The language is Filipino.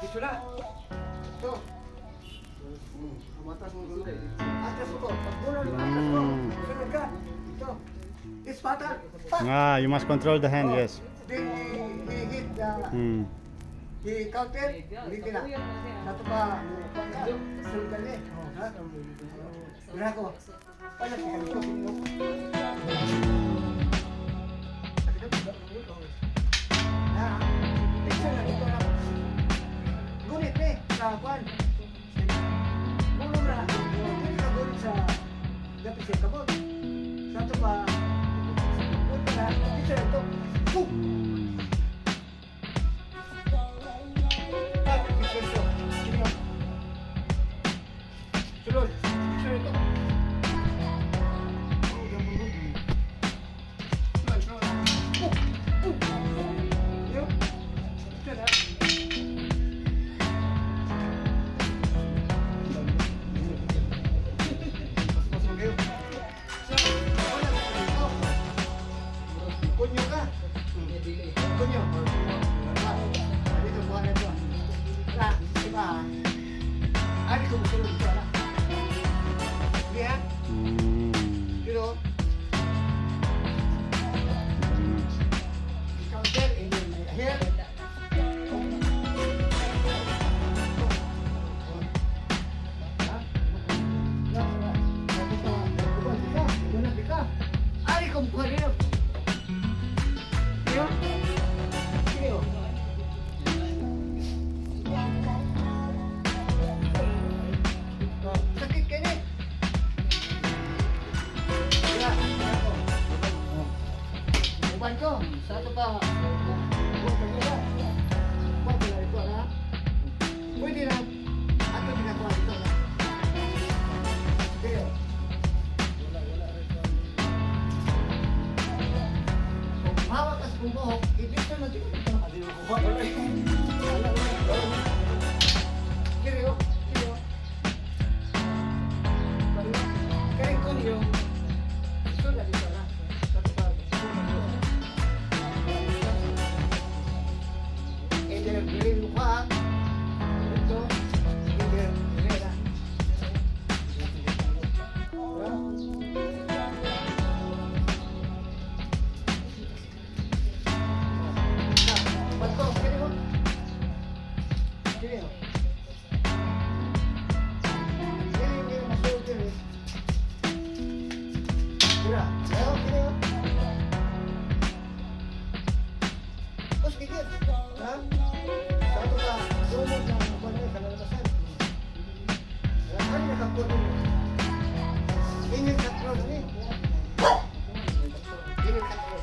Dito na. Ito. Matas mo dito. Atas mo. Pagbulan mo atas mo. Sunod ka. Ito. It's fatal. Ah, you must control the hand, yes. Then he hit the... He counted. Hindi na. Satu pa. Sunod ka niya. Ha? Wala ko. Wala ka dito. Gunit eh, sa kwan. Mulong na, hindi ka gunit sa dapit siya kabot. Sa ito pa, gunit na, dito na ito. Sulod, dito na ito. Kunyo ka. Kunyo. Dito buwan na ito. Sa, diba? Ari ko gusto ito na. Hindi ha? Pero, counter and then here. Ari ko buwan rin. Sakit ka ni. Uban ko. Satu pa. Pwede na. Ato ginagawa dito na. Deo. Kung hawak ka sa bumuhok, ibig na dito. Kiriyo. Kiriyo. Kaya ko niyo. Ito na dito na. Satu pa. And then, bilhin mo pa. Ito. And then, bilhin na. Bato, kiriyo. Kiriyo. Kiriyo, masuk kiriyo. Mira, ayo kiriyo. Terus gigit. Ha? Satu pa, sunod na kuwan sa lalabasan. Ano nakapuno mo? Ingin control ni. Ingin control.